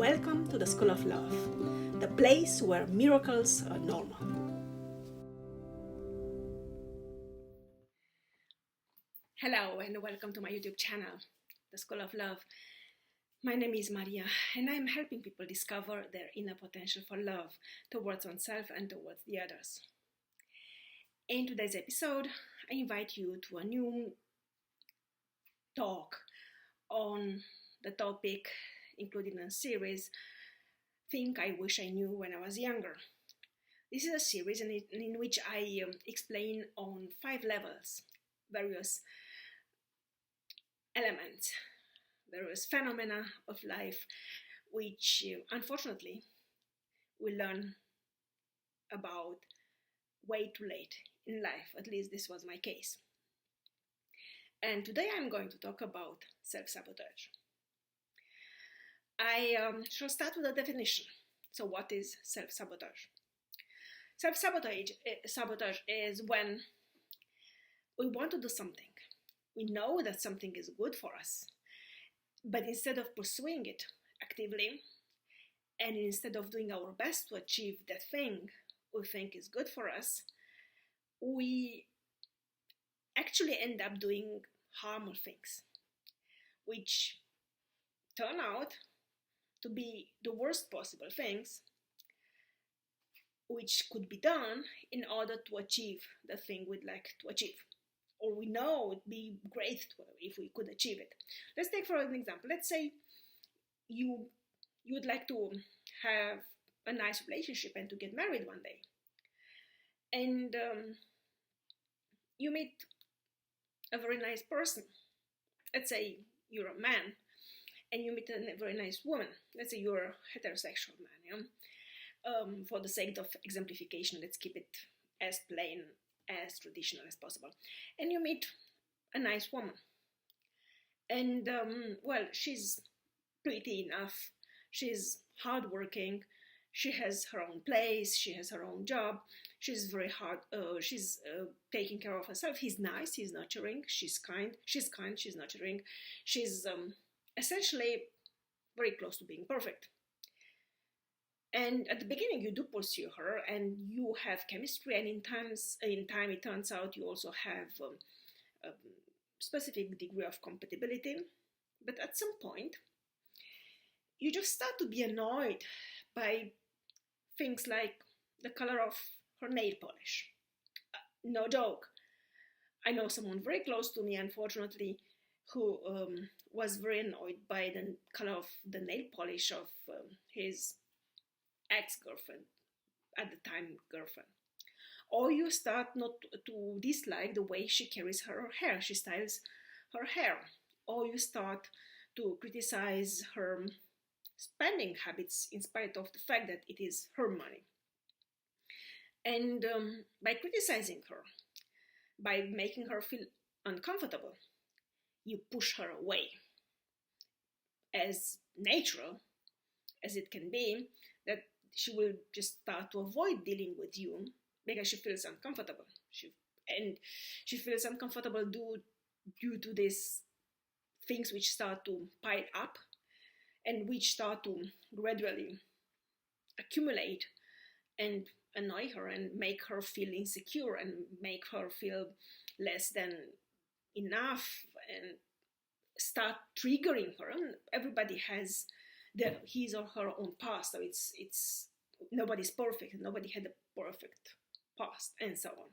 Welcome to the School of Love, the place where miracles are normal. Hello and welcome to my YouTube channel, the School of Love. My name is Maria and I'm helping people discover their inner potential for love towards oneself and towards the others. In today's episode, I invite you to a new talk on the topic included in a series, Think I Wish I Knew When I Was Younger. This is a series in which I explain on 5 levels, various elements, various phenomena of life, which unfortunately we learn about way too late in life. At least this was my case. And today I'm going to talk about self-sabotage. I shall start with a definition. So what is self-sabotage? Self-sabotage is when we want to do something. We know that something is good for us, but instead of pursuing it actively, and instead of doing our best to achieve that thing we think is good for us, we actually end up doing harmful things, which turn out to be the worst possible things which could be done in order to achieve the thing we'd like to achieve, or we know it'd be great if we could achieve it. Let's take for an example. Let's say you would like to have a nice relationship and to get married one day, and you meet a very nice person. Let's say you're a man and you meet a very nice woman. Let's say you're a heterosexual man. For the sake of exemplification, let's keep it as plain, as traditional as possible. And you meet a nice woman. And, well, she's pretty enough. She's hardworking. She has her own place. She has her own job. She's very hard. She's taking care of herself. He's nice. He's nurturing. She's kind. She's nurturing. She's essentially very close to being perfect. And at the beginning, you do pursue her, and you have chemistry. And in time, it turns out you also have a specific degree of compatibility. But at some point, you just start to be annoyed by things like the color of her nail polish. No joke. I know someone very close to me, unfortunately, who was very annoyed by the color of the nail polish of his ex-girlfriend, at the time girlfriend. Or you start not to dislike the way she carries her hair, she styles her hair. Or you start to criticize her spending habits in spite of the fact that it is her money. And by criticizing her, by making her feel uncomfortable, you push her away. As natural as it can be, that she will just start to avoid dealing with you because she feels uncomfortable. She feels uncomfortable due to these things which start to pile up and which start to gradually accumulate and annoy her and make her feel insecure and make her feel less than enough and start triggering her. And everybody has his or her own past, so it's nobody's perfect, nobody had a perfect past, and so on.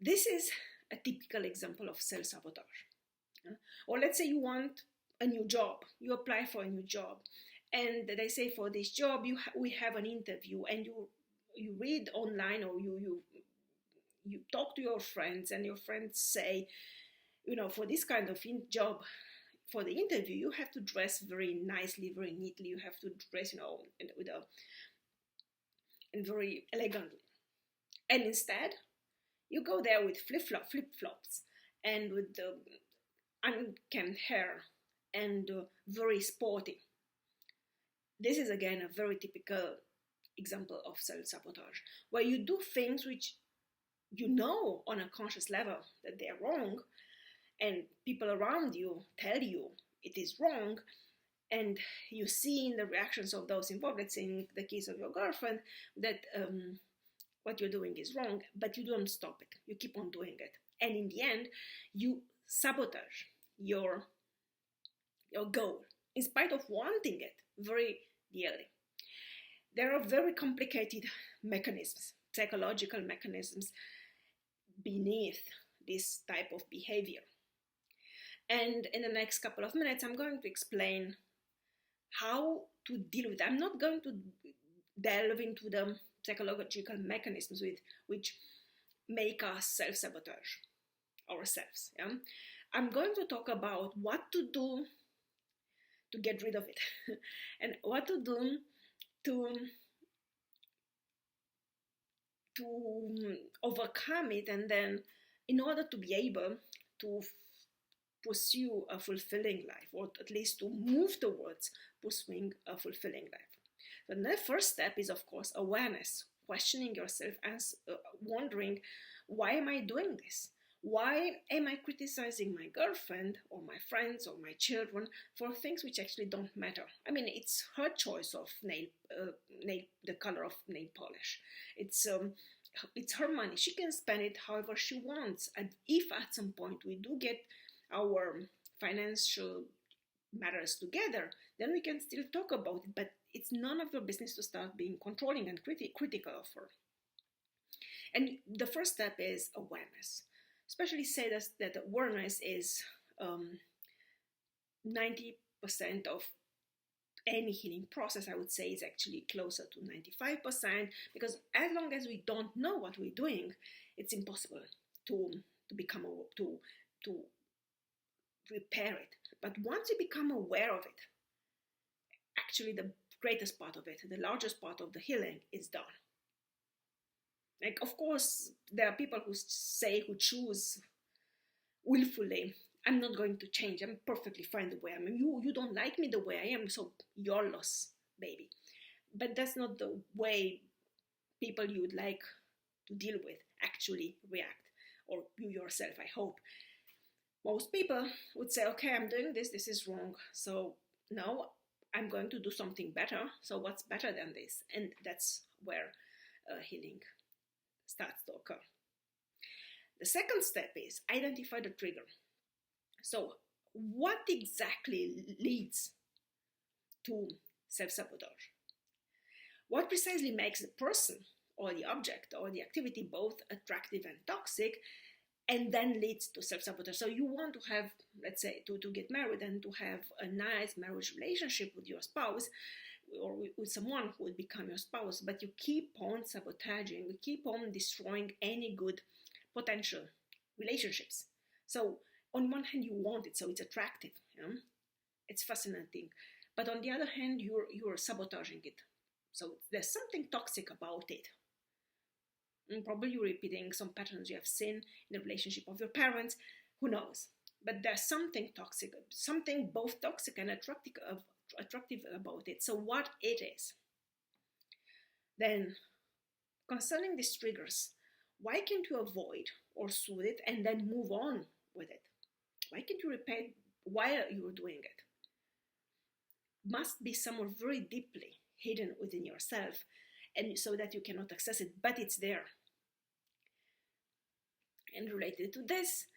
This is a typical example of self-sabotage. Or let's say you want a new job, you apply for a new job, and they say for this job we have an interview, and you read online, or you talk to your friends, and your friends say, for this kind of job, for the interview, you have to dress very nicely, very neatly. You have to dress, and very elegantly. And instead, you go there with flip-flops, and with the unkempt hair, and very sporty. This is again a very typical example of self-sabotage, where you do things which you know on a conscious level that they're wrong, and people around you tell you it is wrong, and you see in the reactions of those involved, let's say in the case of your girlfriend, that what you're doing is wrong, but you don't stop it. You keep on doing it. And in the end, you sabotage your goal, in spite of wanting it very dearly. There are very complicated mechanisms, psychological mechanisms beneath this type of behavior. And in the next couple of minutes, I'm going to explain how to deal with it. I'm not going to delve into the psychological mechanisms which make us self-sabotage ourselves. Yeah? I'm going to talk about what to do to get rid of it and what to do to overcome it, and then in order to be able to pursue a fulfilling life, or at least to move towards pursuing a fulfilling life. So the first step is, of course, awareness, questioning yourself and wondering, why am I doing this? Why am I criticizing my girlfriend or my friends or my children for things which actually don't matter? I mean, it's her choice of the color of nail polish. It's her money. She can spend it however she wants. And if at some point we do get our financial matters together, then we can still talk about it. But it's none of your business to start being controlling and critical of her. And the first step is awareness. Especially say that awareness is 90% of any healing process. I would say is actually closer to 95%, because as long as we don't know what we're doing, it's impossible to repair it. But once you become aware of it, actually the greatest part of it, the largest part of the healing is done. Like, of course, there are people who choose willfully, I'm not going to change, I'm perfectly fine the way I am. You don't like me the way I am, so your loss, baby. But that's not the way people you would like to deal with actually react, or you yourself, I hope. Most people would say, okay, I'm doing this is wrong, so now I'm going to do something better. So what's better than this? And that's where healing starts to occur. The second step is identify the trigger. So what exactly leads to self-sabotage? What precisely makes the person or the object or the activity both attractive and toxic, and then leads to self-sabotage? So you want to have, let's say, to get married and to have a nice marriage relationship with your spouse, or with someone who would become your spouse, but you keep on sabotaging, you keep on destroying any good potential relationships. So on one hand you want it, so it's attractive, it's fascinating, but on the other hand you're sabotaging it. So there's something toxic about it. And probably you're repeating some patterns you have seen in the relationship of your parents, who knows? But there's something toxic, something both toxic and attractive about it. So what it is? Then, concerning these triggers, why can't you avoid or soothe it and then move on with it? Why can't you repeat while you're doing it? Must be somewhere very deeply hidden within yourself, and so that you cannot access it, but it's there. And related to this,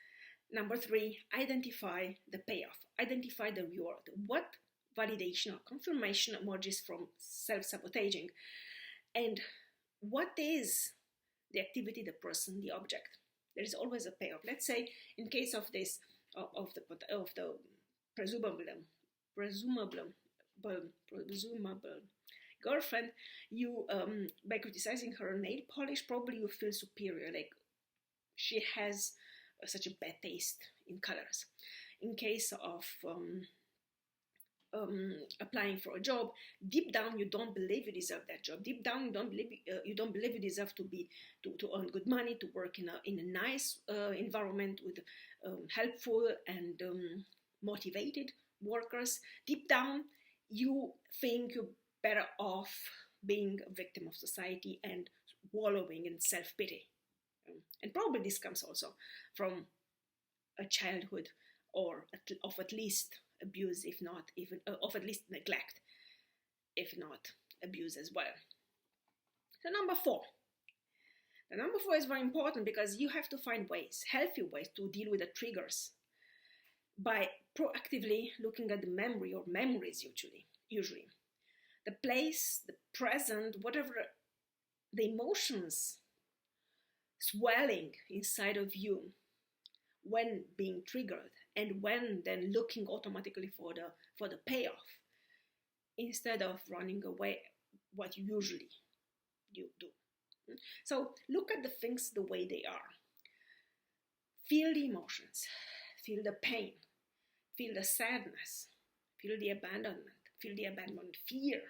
number 3, identify the payoff, identify the reward. What validation or confirmation emerges from self-sabotaging, and what is the activity, the person, the object? There is always a payoff. Let's say in case of this of the presumable girlfriend, you by criticizing her nail polish, probably you feel superior, like she has such a bad taste in colors. In case of applying for a job, deep down you don't believe you deserve that job. Deep down you don't believe you deserve to earn good money, to work in a nice environment with helpful and motivated workers. Deep down you think you're better off being a victim of society and wallowing in self-pity. And probably this comes also from a childhood, or of at least abuse, if not even of at least neglect, if not abuse as well. So number 4. The number 4 is very important because you have to find ways, healthy ways, to deal with the triggers by proactively looking at the memory or memories usually. The place, the present, whatever the emotions swelling inside of you when being triggered, and when then looking automatically for the payoff instead of running away, what you usually do. So look at the things the way they are. Feel the emotions, feel the pain, feel the sadness, feel the abandonment, fear.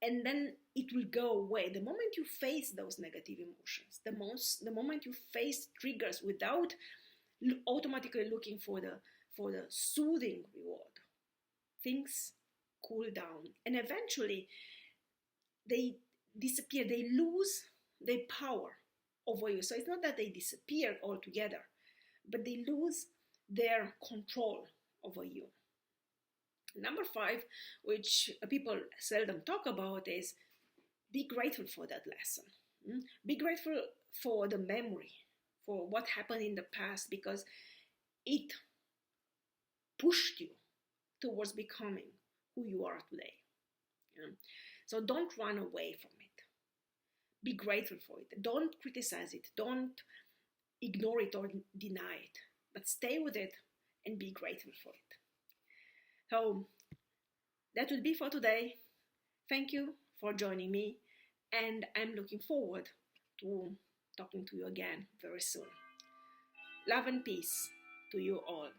And then it will go away. The moment you face those negative emotions, the moment you face triggers without automatically looking for the soothing reward, things cool down, and eventually they disappear. They lose their power over you. So it's not that they disappear altogether, but they lose their control over you. Number 5, which people seldom talk about, is be grateful for that lesson. Be grateful for the memory, for what happened in the past, because it pushed you towards becoming who you are today. So don't run away from it. Be grateful for it. Don't criticize it. Don't ignore it or deny it, but stay with it and be grateful for it. So that will be for today. Thank you for joining me, and I'm looking forward to talking to you again very soon. Love and peace to you all.